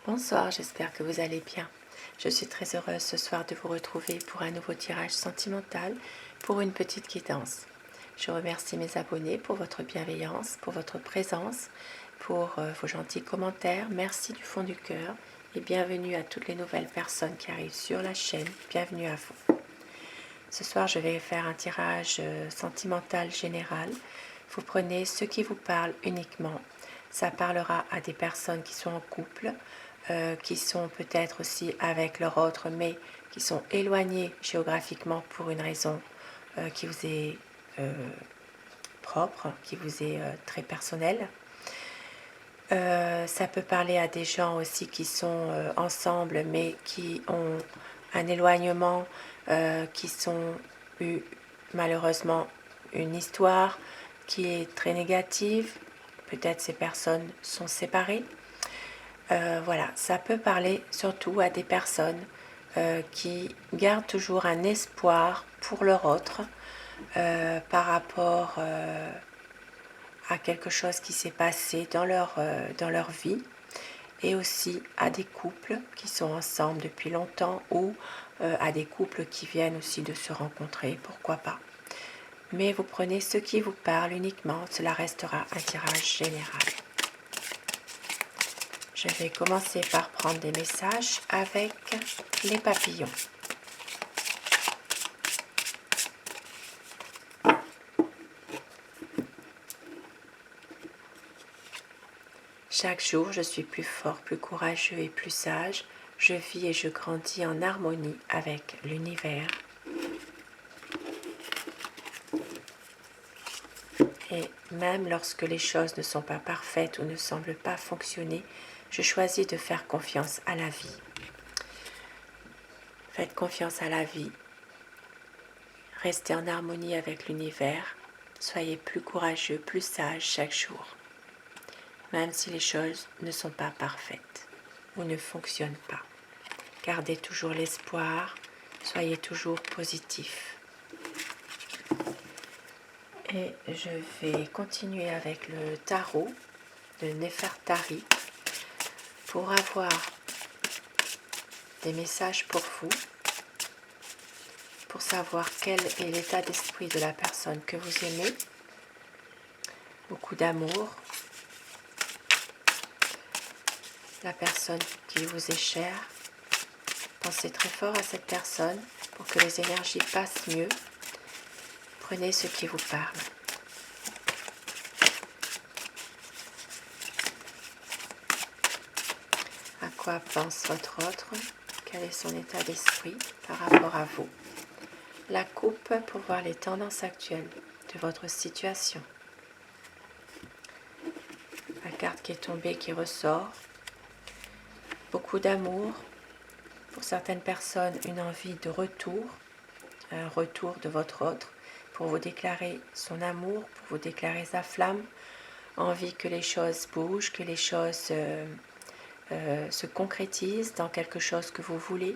Bonsoir, j'espère que vous allez bien. Je suis très heureuse ce soir de vous retrouver pour un nouveau tirage sentimental pour une petite guidance. Je remercie mes abonnés pour votre bienveillance, pour votre présence, pour vos gentils commentaires. Merci du fond du cœur et bienvenue à toutes les nouvelles personnes qui arrivent sur la chaîne. Bienvenue à vous. Ce soir, je vais faire un tirage sentimental général. Vous prenez ce qui vous parle uniquement. Ça parlera à des personnes qui sont en couple, qui sont peut-être aussi avec leur autre, mais qui sont éloignées géographiquement pour une raison qui vous est propre, qui vous est très personnelle. Ça peut parler à des gens aussi qui sont ensemble, mais qui ont un éloignement, qui ont eu malheureusement une histoire qui est très négative. Peut-être ces personnes sont séparées. Voilà, ça peut parler surtout à des personnes qui gardent toujours un espoir pour leur autre par rapport à quelque chose qui s'est passé dans leur vie, et aussi à des couples qui sont ensemble depuis longtemps ou à des couples qui viennent aussi de se rencontrer, pourquoi pas. Mais vous prenez ce qui vous parle uniquement, cela restera un tirage général. Je vais commencer par prendre des messages avec les papillons. Chaque jour, je suis plus fort, plus courageux et plus sage. Je vis et je grandis en harmonie avec l'univers. Et même lorsque les choses ne sont pas parfaites ou ne semblent pas fonctionner, je choisis de faire confiance à la vie. Faites confiance à la vie. Restez en harmonie avec l'univers. Soyez plus courageux, plus sage chaque jour. Même si les choses ne sont pas parfaites ou ne fonctionnent pas. Gardez toujours l'espoir. Soyez toujours positif. Et je vais continuer avec le tarot de Nefertari pour avoir des messages pour vous, pour savoir quel est l'état d'esprit de la personne que vous aimez. Beaucoup d'amour. La personne qui vous est chère. Pensez très fort à cette personne pour que les énergies passent mieux. Prenez ce qui vous parle. À quoi pense votre autre? Quel est son état d'esprit par rapport à vous? La coupe pour voir les tendances actuelles de votre situation. La carte qui est tombée qui ressort. Beaucoup d'amour. Pour certaines personnes, une envie de retour. Un retour de votre autre pour vous déclarer son amour, pour vous déclarer sa flamme. Envie que les choses bougent, que les choses se concrétisent dans quelque chose que vous voulez.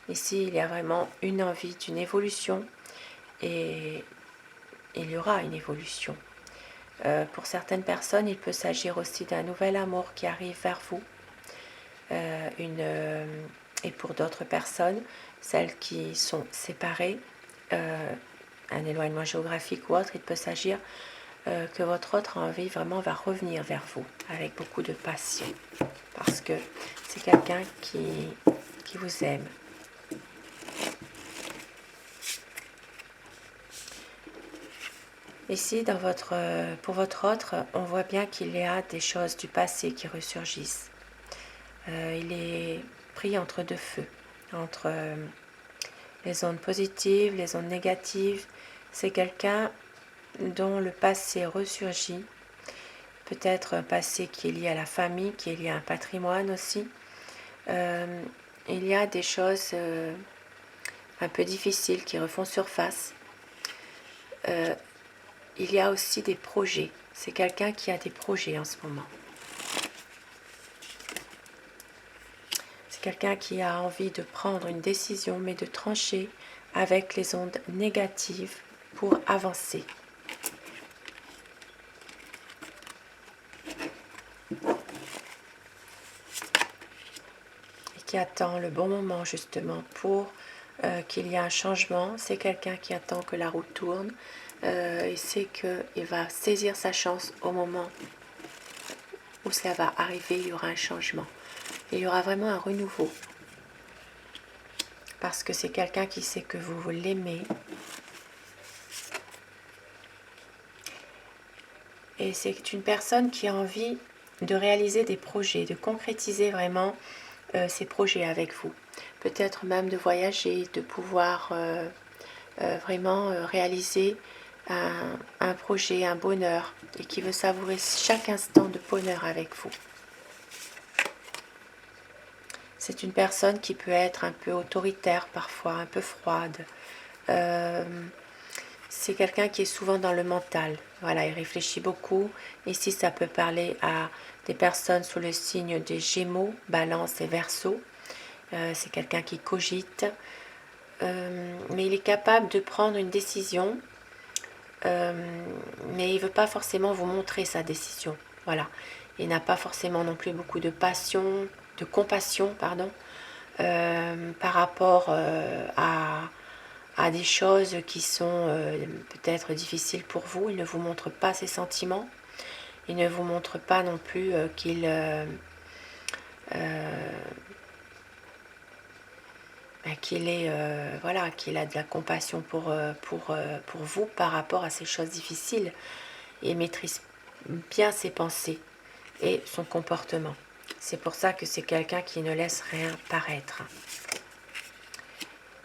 Ici, il y a vraiment une envie d'une évolution et il y aura une évolution. Pour certaines personnes, il peut s'agir aussi d'un nouvel amour qui arrive vers vous. Et pour d'autres personnes, celles qui sont séparées, un éloignement géographique ou autre, il peut s'agir que votre autre envie vraiment va revenir vers vous avec beaucoup de passion. Parce que c'est quelqu'un qui vous aime. Ici, pour votre autre, on voit bien qu'il y a des choses du passé qui ressurgissent. Il est pris entre deux feux, entre les ondes positives, les ondes négatives. C'est quelqu'un dont le passé ressurgit, peut-être un passé qui est lié à la famille, qui est lié à un patrimoine aussi. Il y a des choses un peu difficiles qui refont surface. Il y a aussi des projets. C'est quelqu'un qui a des projets en ce moment. C'est quelqu'un qui a envie de prendre une décision, mais de trancher avec les ondes négatives pour avancer. qui attend le bon moment justement pour qu'il y ait un changement. C'est quelqu'un qui attend que la roue tourne. Il sait qu'il va saisir sa chance au moment où ça va arriver, il y aura un changement. Il y aura vraiment un renouveau. Parce que c'est quelqu'un qui sait que vous l'aimez. Et c'est une personne qui a envie de réaliser des projets, de concrétiser vraiment ses projets avec vous. Peut-être même de voyager, de pouvoir vraiment réaliser un projet, un bonheur, et qui veut savourer chaque instant de bonheur avec vous. C'est une personne qui peut être un peu autoritaire parfois, un peu froide. C'est quelqu'un qui est souvent dans le mental. Voilà, il réfléchit beaucoup. Ici, ça peut parler à des personnes sous le signe des Gémeaux, Balance et Verseau. C'est quelqu'un qui cogite. Mais il est capable de prendre une décision. Mais il ne veut pas forcément vous montrer sa décision. Voilà. Il n'a pas forcément non plus beaucoup de passion, de compassion, pardon, par rapport à des choses qui sont peut-être difficiles pour vous. Il ne vous montre pas ses sentiments. Il ne vous montre pas non plus qu'il voilà, qu'il a de la compassion pour vous par rapport à ces choses difficiles. Il maîtrise bien ses pensées et son comportement. C'est pour ça que c'est quelqu'un qui ne laisse rien paraître.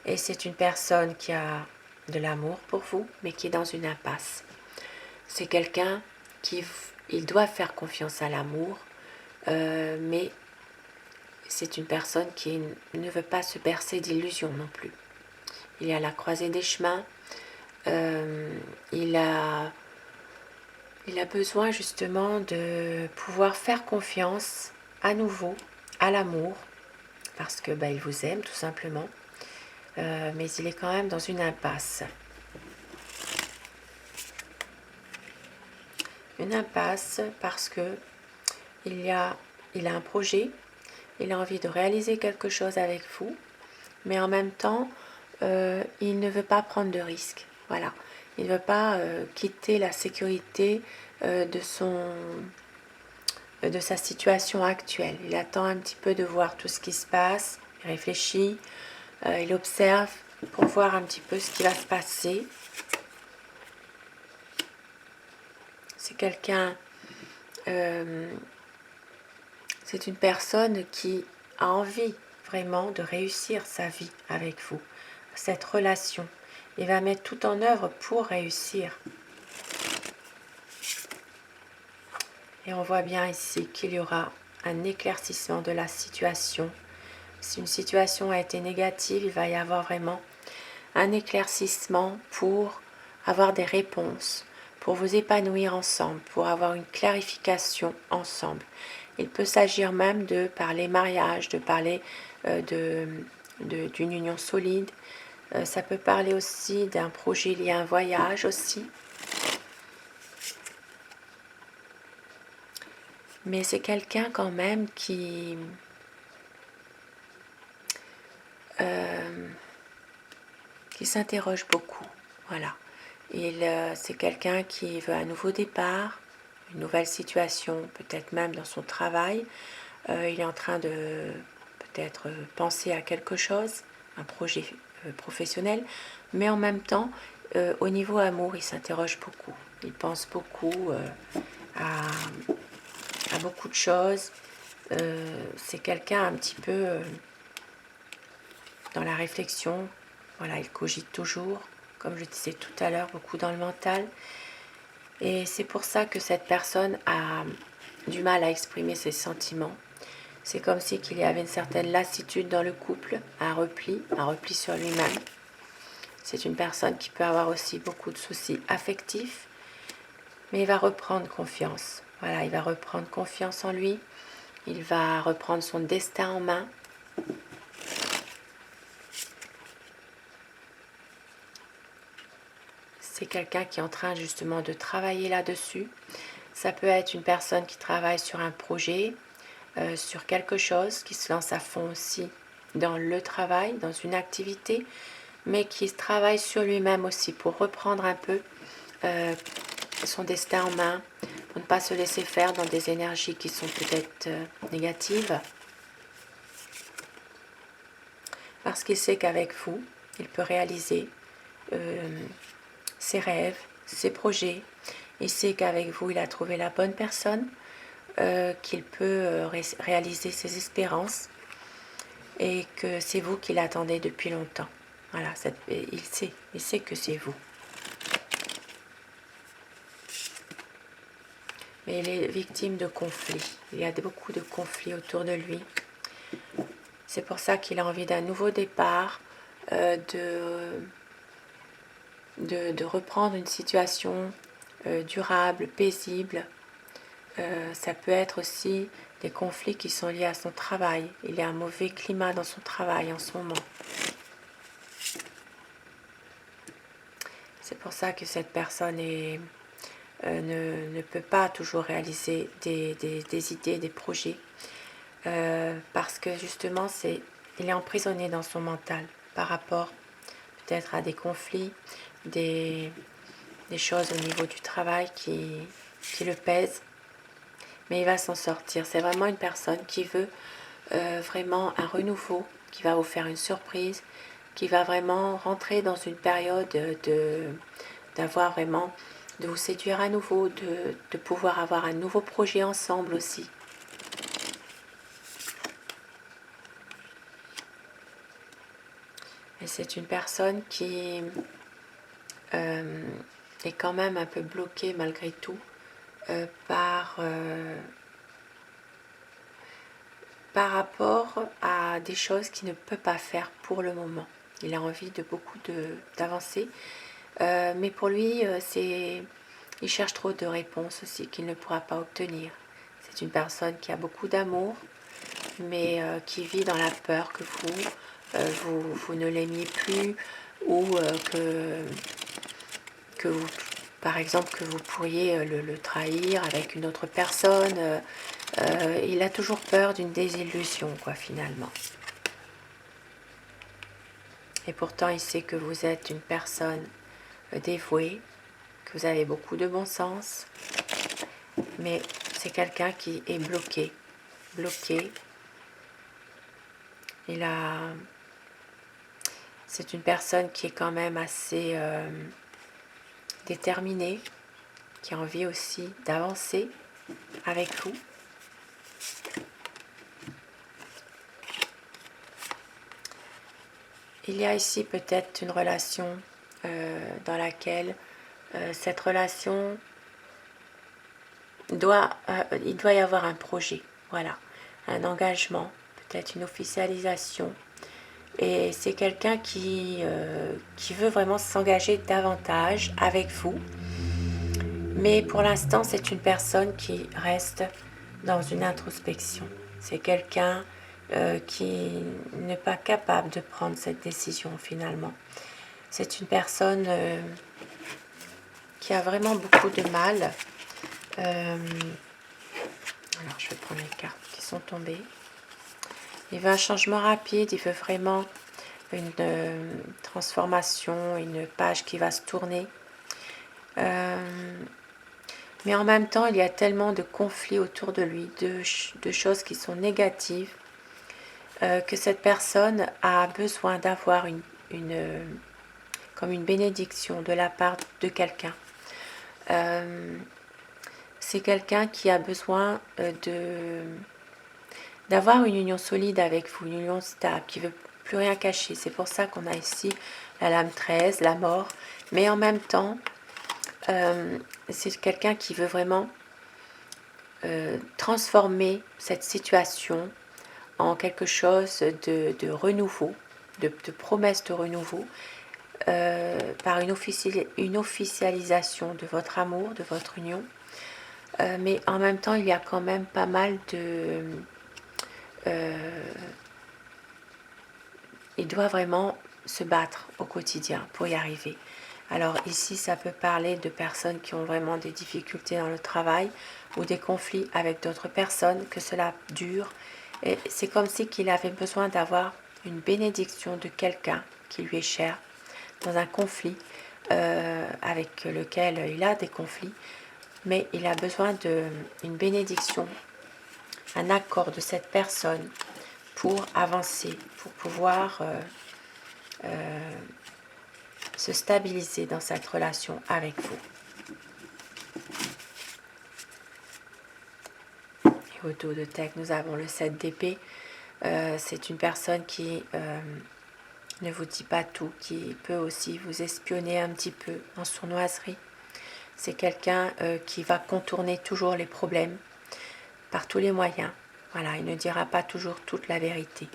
Et c'est une personne qui a de l'amour pour vous, mais qui est dans une impasse. C'est quelqu'un qui il doit faire confiance à l'amour, mais c'est une personne qui ne veut pas se bercer d'illusions non plus. Il est à la croisée des chemins. Il a besoin justement de pouvoir faire confiance à nouveau à l'amour, parce que il vous aime tout simplement. Mais il est quand même dans une impasse. Une impasse parce que il a un projet, il a envie de réaliser quelque chose avec vous, mais en même temps, il ne veut pas prendre de risques. Voilà. Il ne veut pas quitter la sécurité de sa situation actuelle. Il attend un petit peu de voir tout ce qui se passe, il réfléchit, il observe pour voir un petit peu ce qui va se passer. C'est quelqu'un, c'est une personne qui a envie vraiment de réussir sa vie avec vous, cette relation. Il va mettre tout en œuvre pour réussir. Et on voit bien ici qu'il y aura un éclaircissement de la situation. Si une situation a été négative, il va y avoir vraiment un éclaircissement pour avoir des réponses, pour vous épanouir ensemble, pour avoir une clarification ensemble. Il peut s'agir même de parler mariage, de parler d'une union solide. Ça peut parler aussi d'un projet lié à un voyage aussi. Mais c'est quelqu'un quand même qui s'interroge beaucoup. Voilà. C'est quelqu'un qui veut un nouveau départ, une nouvelle situation, peut-être même dans son travail. Il est en train de peut-être penser à quelque chose, un projet professionnel, mais en même temps, au niveau amour, il s'interroge beaucoup. Il pense beaucoup à beaucoup de choses. C'est quelqu'un un petit peu dans la réflexion. Voilà, il cogite toujours, comme je disais tout à l'heure, beaucoup dans le mental. Et c'est pour ça que cette personne a du mal à exprimer ses sentiments. C'est comme si qu'il y avait une certaine lassitude dans le couple, un repli sur lui-même. C'est une personne qui peut avoir aussi beaucoup de soucis affectifs, mais il va reprendre confiance. Voilà, il va reprendre confiance en lui. Il va reprendre son destin en main. C'est quelqu'un qui est en train justement de travailler là-dessus. Ça peut être une personne qui travaille sur un projet, sur quelque chose, qui se lance à fond aussi dans le travail, dans une activité, mais qui travaille sur lui-même aussi pour reprendre un peu son destin en main, pour ne pas se laisser faire dans des énergies qui sont peut-être négatives. Parce qu'il sait qu'avec vous, il peut réaliser ses rêves, ses projets. Il sait qu'avec vous, il a trouvé la bonne personne, qu'il peut réaliser ses espérances et que c'est vous qui l'attendez depuis longtemps. Voilà, il sait que c'est vous. Mais il est victime de conflits. Il y a beaucoup de conflits autour de lui. C'est pour ça qu'il a envie d'un nouveau départ, de reprendre une situation durable, paisible. Ça peut être aussi des conflits qui sont liés à son travail. Il y a un mauvais climat dans son travail en ce moment. C'est pour ça que cette personne ne peut pas toujours réaliser des idées, des projets. Parce que justement, il est emprisonné dans son mental par rapport peut-être à des conflits, des choses au niveau du travail qui le pèsent. Mais il va s'en sortir. C'est vraiment une personne qui veut vraiment un renouveau, qui va vous faire une surprise, qui va vraiment rentrer dans une période d'avoir vraiment, de vous séduire à nouveau, de pouvoir avoir un nouveau projet ensemble aussi. Et c'est une personne qui est quand même un peu bloquée malgré tout par rapport à des choses qu'il ne peut pas faire pour le moment. Il a envie de beaucoup d'avancer, mais pour lui, il cherche trop de réponses aussi qu'il ne pourra pas obtenir. C'est une personne qui a beaucoup d'amour, mais qui vit dans la peur que vous ne l'aimiez plus, ou que vous, par exemple, que vous pourriez le trahir avec une autre personne. Il a toujours peur d'une désillusion, quoi, finalement. Et pourtant, il sait que vous êtes une personne dévouée, que vous avez beaucoup de bon sens, mais c'est quelqu'un qui est bloqué. C'est une personne qui est quand même assez déterminée, qui a envie aussi d'avancer avec vous. Il y a ici peut-être une relation dans laquelle cette relation il doit y avoir un projet, voilà, un engagement, peut-être une officialisation. Et c'est quelqu'un qui veut vraiment s'engager davantage avec vous. Mais pour l'instant, c'est une personne qui reste dans une introspection. C'est quelqu'un qui n'est pas capable de prendre cette décision finalement. C'est une personne qui a vraiment beaucoup de mal. Alors je vais prendre les cartes qui sont tombées. Il veut un changement rapide, il veut vraiment une transformation, une page qui va se tourner. Mais en même temps, il y a tellement de conflits autour de lui, de choses qui sont négatives, que cette personne a besoin d'avoir comme une bénédiction de la part de quelqu'un. C'est quelqu'un qui a besoin d'avoir une union solide avec vous, une union stable, qui ne veut plus rien cacher. C'est pour ça qu'on a ici la lame 13, la mort. Mais en même temps, c'est quelqu'un qui veut vraiment transformer cette situation en quelque chose de renouveau, de promesse de renouveau, par une officialisation de votre amour, de votre union. Mais en même temps, il y a quand même pas mal de... il doit vraiment se battre au quotidien pour y arriver. Alors ici, ça peut parler de personnes qui ont vraiment des difficultés dans le travail ou des conflits avec d'autres personnes, que cela dure. Et c'est comme si qu'il avait besoin d'avoir une bénédiction de quelqu'un qui lui est cher dans un conflit avec lequel il a des conflits, mais il a besoin d'une bénédiction, un accord de cette personne pour avancer, pour pouvoir se stabiliser dans cette relation avec vous. Et au dos de tech, nous avons le 7 d'épée. C'est une personne qui ne vous dit pas tout, qui peut aussi vous espionner un petit peu en sournoiserie. C'est quelqu'un qui va contourner toujours les problèmes par tous les moyens. Voilà, il ne dira pas toujours toute la vérité.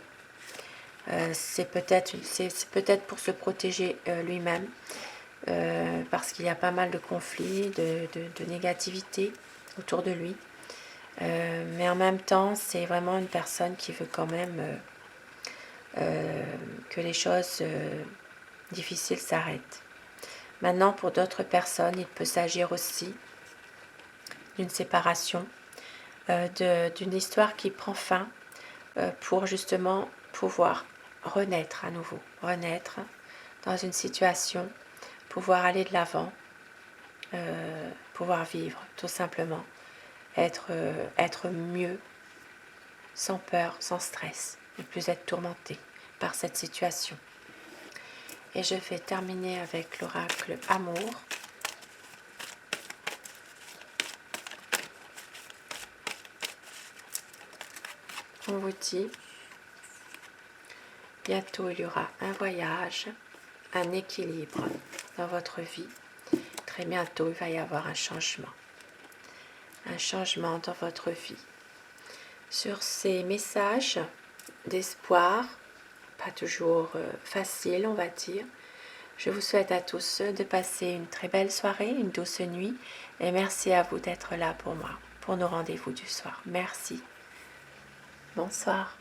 C'est peut-être pour se protéger lui-même, parce qu'il y a pas mal de conflits, de négativité autour de lui. Mais en même temps, c'est vraiment une personne qui veut quand même que les choses difficiles s'arrêtent. Maintenant, pour d'autres personnes, il peut s'agir aussi d'une séparation, d'une histoire qui prend fin pour justement pouvoir renaître à nouveau, renaître dans une situation, pouvoir aller de l'avant, pouvoir vivre tout simplement, être mieux, sans peur, sans stress, ne plus être tourmenté par cette situation. Et je vais terminer avec l'oracle Amour. On vous dit, bientôt il y aura un voyage, un équilibre dans votre vie. Très bientôt il va y avoir un changement dans votre vie. Sur ces messages d'espoir, pas toujours facile on va dire, je vous souhaite à tous de passer une très belle soirée, une douce nuit, et merci à vous d'être là pour moi, pour nos rendez-vous du soir. Merci. Bonsoir.